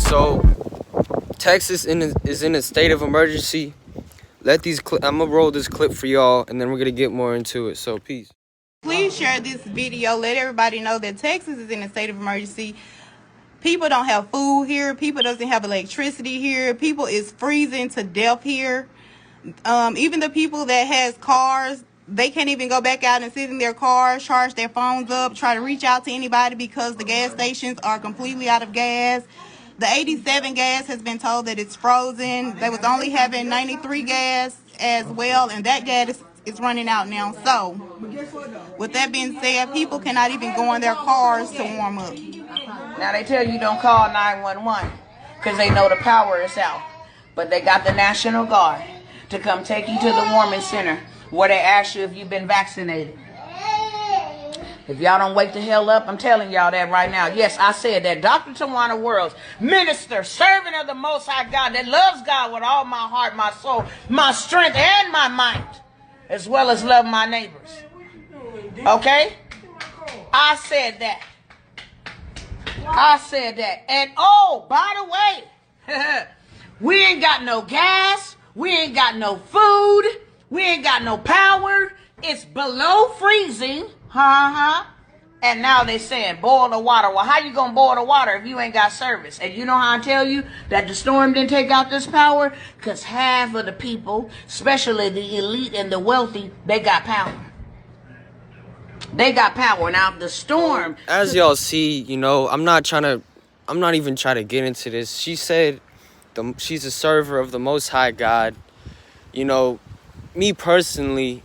so Texas is in a state of emergency. I'm gonna roll this clip for y'all, and then we're gonna get more into it. So peace. Please share this video. Let everybody know that Texas is in a state of emergency. People don't have food here. People doesn't have electricity here. People is freezing to death here. Even the people that has cars, they can't even go back out and sit in their cars, charge their phones up, try to reach out to anybody because the gas stations are completely out of gas. The 87 gas has been told that it's frozen. They was only having 93 gas as well, and that gas is running out now. So, with that being said, people cannot even go in their cars to warm up. Now they tell you don't call 911 because they know the power is out. But they got the National Guard to come take you to the warming center where they ask you if you've been vaccinated. If y'all don't wake the hell up, I'm telling y'all that right now. Yes, I said that. Dr. Tawana Worlds, minister, servant of the Most High God, that loves God with all my heart, my soul, my strength, and my mind, as well as love my neighbors. Okay? I said that. I said that. And oh, by the way, we ain't got no gas. We ain't got no food. We ain't got no power. It's below freezing. And now they saying boil the water. Well, how you gonna boil the water if you ain't got service? And you know how I tell you that the storm didn't take out this power? Because half of the people, especially the elite and the wealthy, they got power. They got power. Now the storm, as y'all see, you know, I'm not even trying to get into this. She said she's a server of the Most High God. You know, me personally,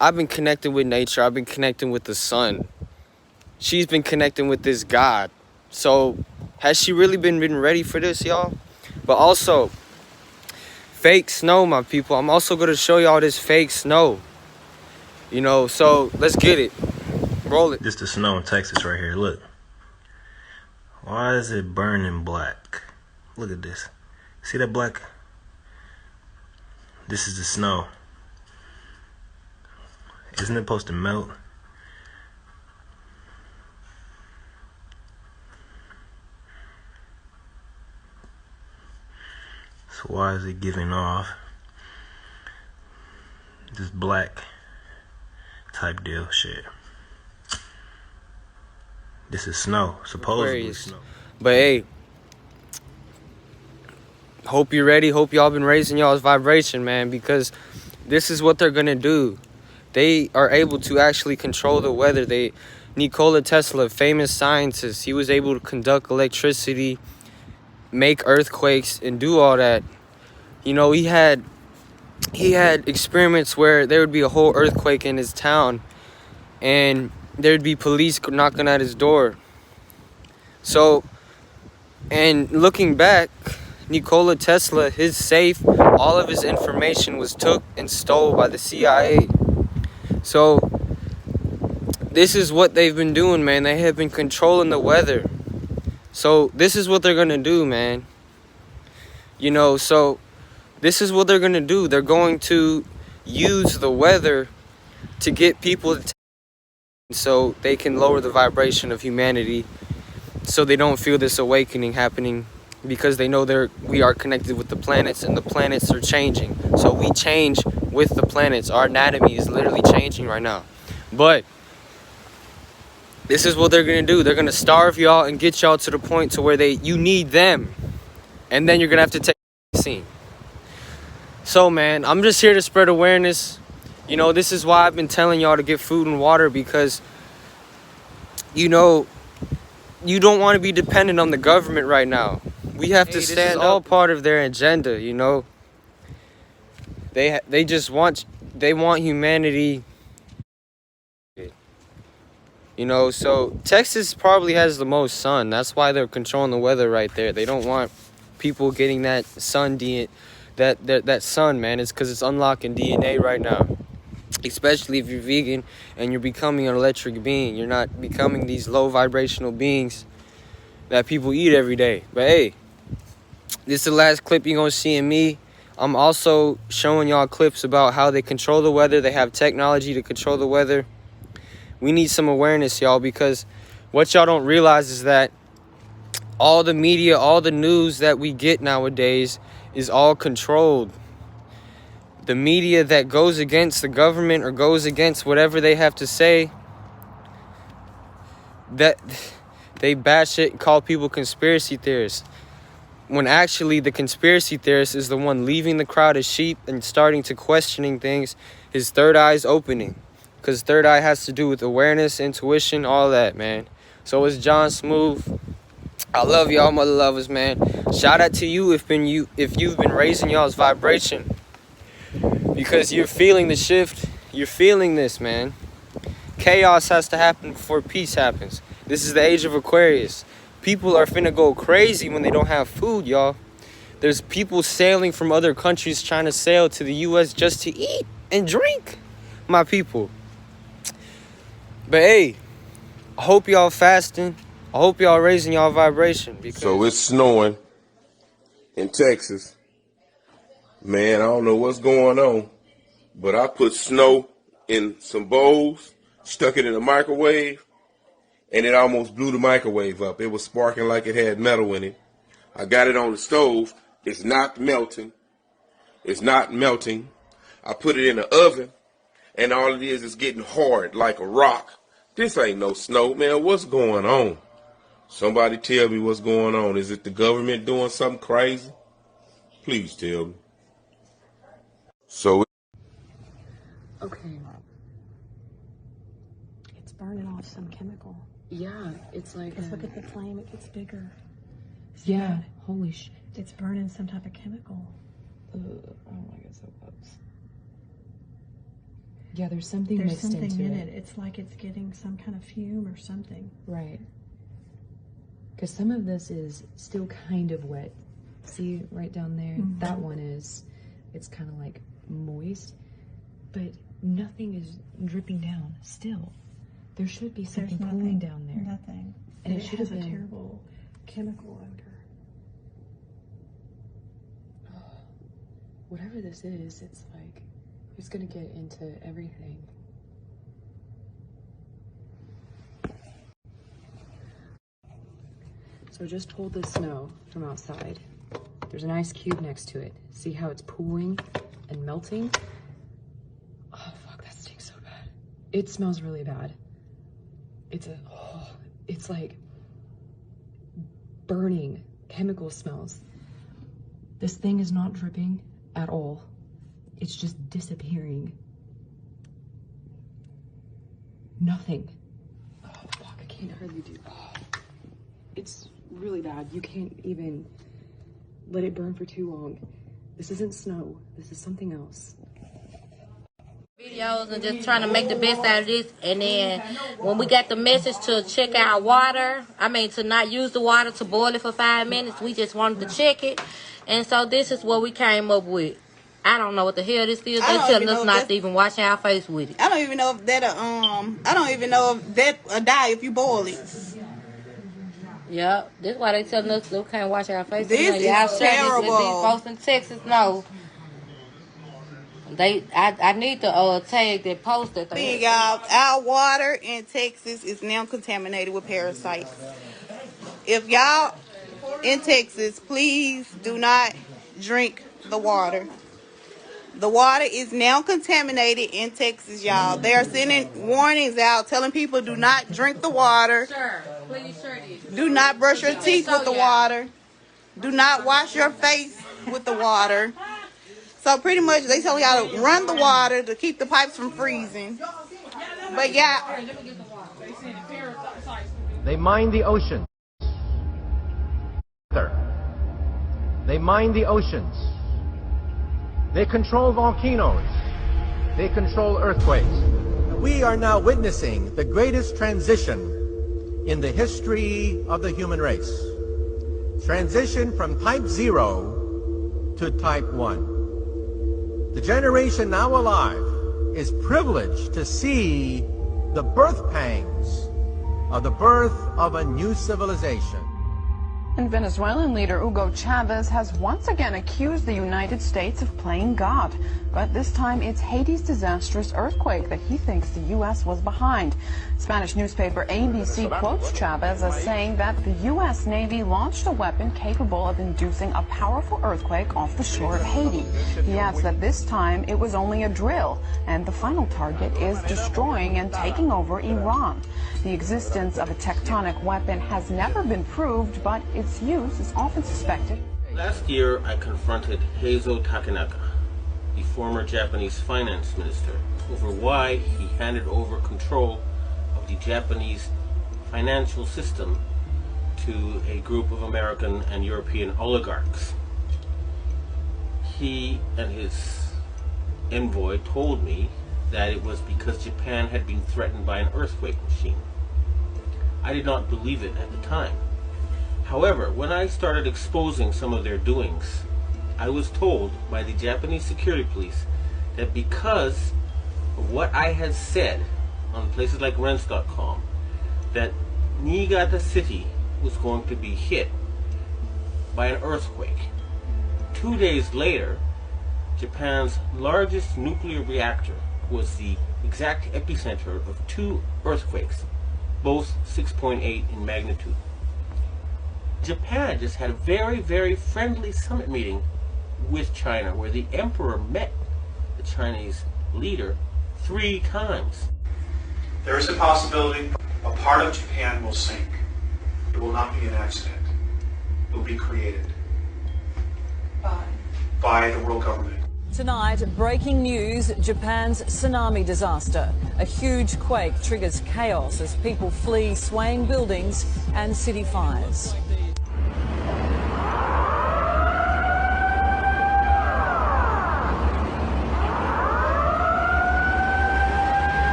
I've been connecting with nature. I've been connecting with the sun. She's been connecting with this God. So has she really been ready for this, y'all? But also, fake snow, my people. I'm also going to show y'all this fake snow. You know, so let's get it. Roll it. This the snow in Texas right here. Look. Why is it burning black? Look at this. See that black? This is the snow. Isn't it supposed to melt? So why is it giving off this black type deal shit? This is snow, supposedly snow. But hey, hope you're ready. Hope y'all been raising y'all's vibration, man, because this is what they're gonna do. They are able to actually control the weather. Nikola Tesla, famous scientist, he was able to conduct electricity, make earthquakes, and do all that. You know, he had experiments where there would be a whole earthquake in his town, and there'd be police knocking at his door. So, and looking back, Nikola Tesla, his safe, all of his information was took and stole by the CIA. So, this is what they've been doing, man. They have been controlling the weather. So, this is what they're going to do, man. You know, so, this is what they're going to do. They're going to use the weather to get people to so they can lower the vibration of humanity, so they don't feel this awakening happening, because they know we are connected with the planets, and the planets are changing. So we change with the planets. Our anatomy is literally changing right now. But this is what they're gonna do. They're gonna starve y'all and get y'all to the point to where you need them, and then you're gonna have to take the scene. So man, I'm just here to spread awareness. You know, this is why I've been telling y'all to get food and water, because you know, you don't want to be dependent on the government right now. We have to stand up. All part of their agenda, you know. They want humanity. You know, so Texas probably has the most sun. That's why they're controlling the weather right there. They don't want people getting that sun that sun, man. It's because it's unlocking DNA right now. Especially if you're vegan and you're becoming an electric being. You're not becoming these low vibrational beings that people eat every day. But hey, this is the last clip you're going to see of me. I'm also showing y'all clips about how they control the weather. They have technology to control the weather. We need some awareness, y'all, because what y'all don't realize is that all the media, all the news that we get nowadays is all controlled. The media that goes against the government or goes against whatever they have to say, that they bash it and call people conspiracy theorists. When actually the conspiracy theorist is the one leaving the crowd as sheep and starting to questioning things, his third eye's opening. Because third eye has to do with awareness, intuition, all that, man. So it's John Smooth. I love y'all, mother lovers, man. Shout out to you if you've been raising y'all's vibration. Because you're feeling the shift. You're feeling this, man. Chaos has to happen before peace happens. This is the age of Aquarius. People are finna go crazy when they don't have food, y'all. There's people sailing from other countries trying to sail to the U.S. just to eat and drink, my people. But hey, I hope y'all fasting. I hope y'all raising y'all vibration. Because so it's snowing in Texas. Man, I don't know what's going on, but I put snow in some bowls, stuck it in the microwave, and it almost blew the microwave up. It was sparking like it had metal in it. I got it on the stove. It's not melting. It's not melting. I put it in the oven, and all it is getting hard like a rock. This ain't no snow, man. What's going on? Somebody tell me what's going on. Is it the government doing something crazy? Please tell me. So. Okay. It's burning off some chemical. Yeah, it's like. Just look at the flame, it gets bigger. See yeah, that? Holy shit. It's burning some type of chemical. Oh my god, so close. Yeah, there's something mixed into it. There's something in it. It's like it's getting some kind of fume or something. Right. Because some of this is still kind of wet. See right down there? Mm-hmm. That one is, it's kind of like moist, but nothing is dripping down still. There should be something pooling down there. Nothing. And it should have been a terrible chemical odor. Whatever this is, it's like, it's gonna get into everything. So just pulled the snow from outside. There's an ice cube next to it. See how it's pooling and melting? Oh fuck, that stinks so bad. It smells really bad. It's like burning chemical smells. This thing is not dripping at all. It's just disappearing. Nothing. Oh fuck, I can't hardly do. Oh, it's really bad. You can't even let it burn for too long. This isn't snow. This is something else. Videos and just trying to make the best out of this, and then when we got the message to check our water, to not use the water to boil it for 5 minutes, we just wanted to check it, and so this is what we came up with. I don't know what the hell this is. They telling us not to even wash our face with it. I don't even know if that die if you boil it. Yep, this is why they telling us we can't wash our face. This is terrible. These folks in Texas know. I need to tag that post that they. Y'all, our water in Texas is now contaminated with parasites. If y'all in Texas, please do not drink the water. The water is now contaminated in Texas, y'all. They are sending warnings out telling people do not drink the water. Sure, please, sure. Do not brush your teeth with the water. Do not wash your face with the water. So pretty much they tell y'all to run the water to keep the pipes from freezing. But yeah. They mine the oceans. They mine the oceans. They control volcanoes. They control earthquakes. We are now witnessing the greatest transition in the history of the human race. Transition from type 0 to type 1. The generation now alive is privileged to see the birth pangs of the birth of a new civilization. And Venezuelan leader Hugo Chavez has once again accused the United States of playing God. But this time it's Haiti's disastrous earthquake that he thinks the U.S. was behind. Spanish newspaper ABC quotes Chavez as saying that the U.S. Navy launched a weapon capable of inducing a powerful earthquake off the shore of Haiti. He adds that this time it was only a drill, and the final target is destroying and taking over Iran. The existence of a tectonic weapon has never been proved, but its use is often suspected. Last year, I confronted Heizo Takenaka, the former Japanese finance minister, over why he handed over control of the Japanese financial system to a group of American and European oligarchs. He and his envoy told me that it was because Japan had been threatened by an earthquake machine. I did not believe it at the time. However, when I started exposing some of their doings, I was told by the Japanese security police that because of what I had said on places like Rense.com, that Niigata City was going to be hit by an earthquake. 2 days later, Japan's largest nuclear reactor was the exact epicenter of 2 earthquakes, both 6.8 in magnitude. Japan just had a very, very friendly summit meeting with China where the emperor met the Chinese leader 3 times. There is a possibility a part of Japan will sink. It will not be an accident. It will be created by the world government. Tonight, breaking news, Japan's tsunami disaster. A huge quake triggers chaos as people flee swaying buildings and city fires.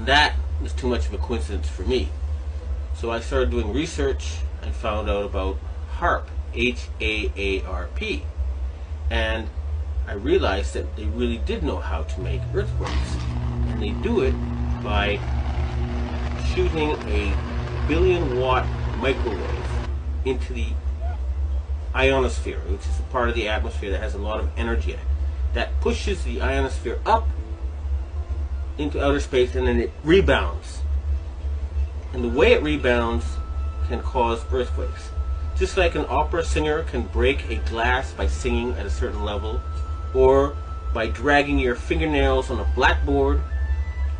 That was too much of a coincidence for me. So I started doing research and found out about HAARP, H-A-A-R-P. And I realized that they really did know how to make earthquakes. And they do it by shooting a 1 billion-watt microwave into the ionosphere, which is a part of the atmosphere that has a lot of energy in it. That pushes the ionosphere up into outer space, and then it rebounds. And the way it rebounds can cause earthquakes. Just like an opera singer can break a glass by singing at a certain level, or by dragging your fingernails on a blackboard,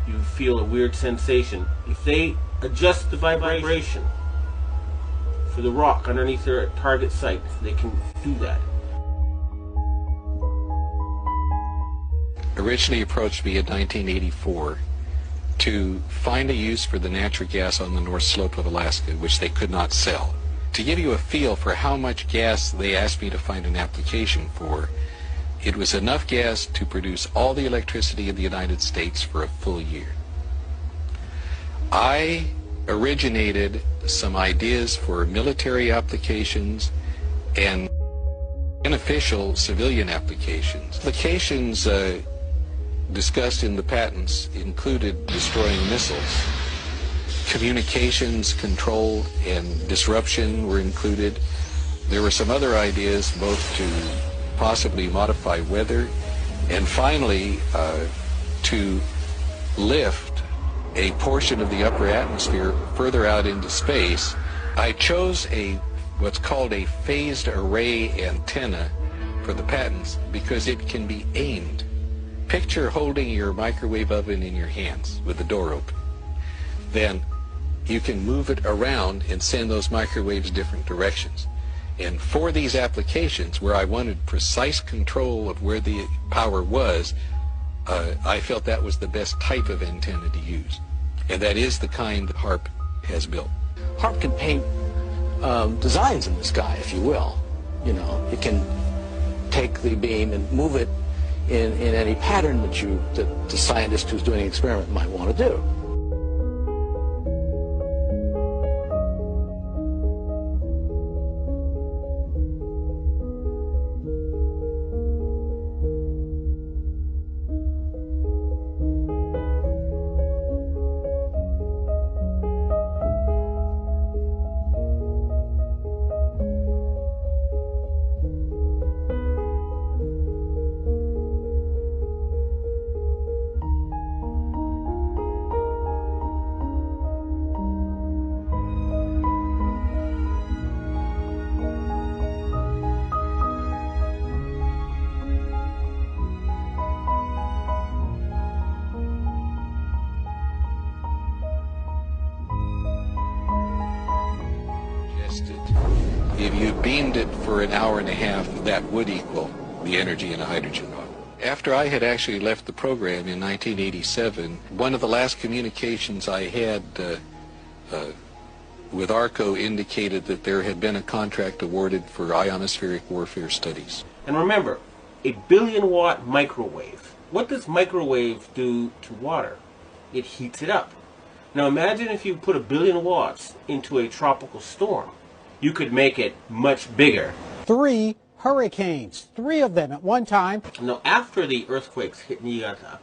you feel a weird sensation. If they adjust the vibration for the rock underneath their target site, they can do that. Originally approached me in 1984 to find a use for the natural gas on the North Slope of Alaska, which they could not sell. To give you a feel for how much gas they asked me to find an application for, it was enough gas to produce all the electricity in the United States for a full year. I originated some ideas for military applications and unofficial civilian applications. Applications discussed in the patents included destroying missiles. Communications control and disruption were included. There were some other ideas both to possibly modify weather and finally to lift a portion of the upper atmosphere further out into space. I chose what's called a phased array antenna for the patents because it can be aimed. Picture holding your microwave oven in your hands with the door open. Then you can move it around and send those microwaves different directions. And for these applications where I wanted precise control of where the power was, I felt that was the best type of antenna to use. And that is the kind that HAARP has built. HAARP can paint designs in the sky, if you will. You know, it can take the beam and move it in any pattern that the scientist who's doing an experiment might want to do. if you beamed it for an hour and a half, that would equal the energy in a hydrogen bomb. After I had actually left the program in 1987, one of the last communications I had with ARCO indicated that there had been a contract awarded for ionospheric warfare studies. And remember, a billion-watt microwave. What does microwave do to water? It heats it up. Now imagine if you put 1 billion watts into a tropical storm. You could make it much bigger. 3 hurricanes, 3 of them at one time. Now after the earthquakes hit Niigata,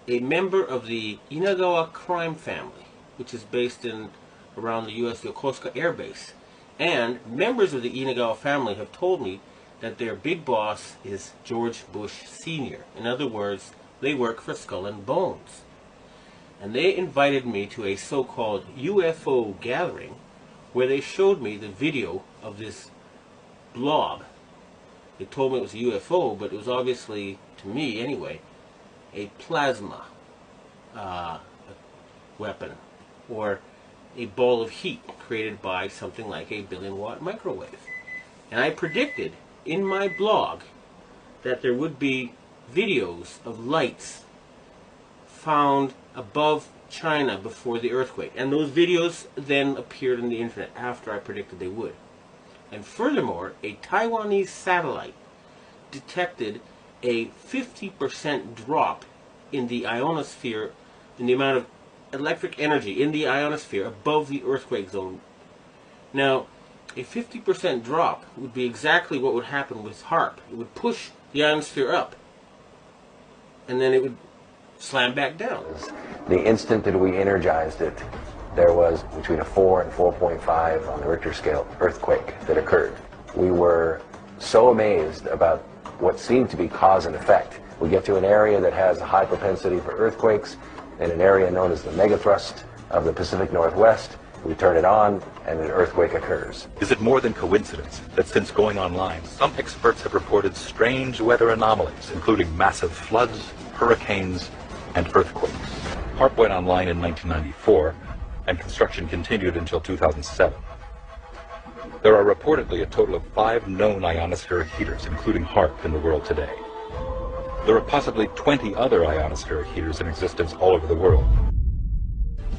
a member of the Inagawa crime family, which is based in around the U.S. Yokosuka Air Base, and members of the Inagawa family have told me that their big boss is George Bush Sr. In other words, they work for Skull and Bones. And they invited me to a so-called UFO gathering where they showed me the video of this blob. They told me it was a UFO, but it was obviously, to me anyway, a plasma weapon, or a ball of heat created by something like a billion-watt microwave. And I predicted in my blog that there would be videos of lights found above China before the earthquake. And those videos then appeared on the internet after I predicted they would. And furthermore, a Taiwanese satellite detected a 50% drop in the ionosphere, in the amount of electric energy in the ionosphere above the earthquake zone. Now, a 50% drop would be exactly what would happen with HAARP. It would push the ionosphere up, and then it would slam back down. The instant that we energized it, there was between a 4 and 4.5 on the Richter scale earthquake that occurred. We were so amazed about what seemed to be cause and effect. We get to an area that has a high propensity for earthquakes, in an area known as the megathrust of the Pacific Northwest. We turn it on, and an earthquake occurs. Is it more than coincidence that since going online, some experts have reported strange weather anomalies, including massive floods, hurricanes, and earthquakes? HAARP went online in 1994, and construction continued until 2007. There are reportedly a total of 5 known ionospheric heaters, including HAARP, in the world today. There are possibly 20 other ionospheric heaters in existence all over the world.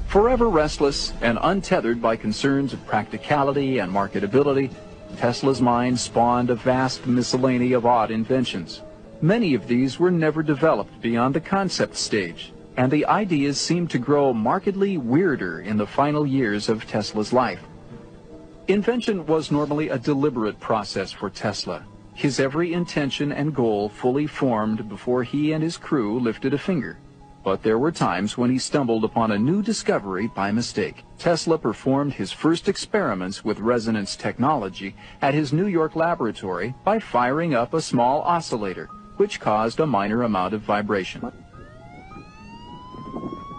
Forever restless and untethered by concerns of practicality and marketability, Tesla's mind spawned a vast miscellany of odd inventions. Many of these were never developed beyond the concept stage, and the ideas seemed to grow markedly weirder in the final years of Tesla's life. Invention was normally a deliberate process for Tesla, his every intention and goal fully formed before he and his crew lifted a finger. But there were times when he stumbled upon a new discovery by mistake. Tesla performed his first experiments with resonance technology at his New York laboratory by firing up a small oscillator, which caused a minor amount of vibration.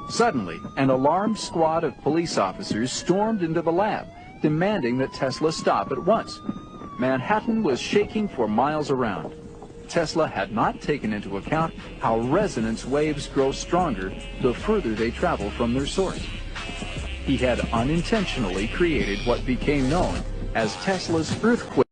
Suddenly, an alarmed squad of police officers stormed into the lab, demanding that Tesla stop at once. Manhattan was shaking for miles around. Tesla had not taken into account how resonance waves grow stronger the further they travel from their source. He had unintentionally created what became known as Tesla's earthquake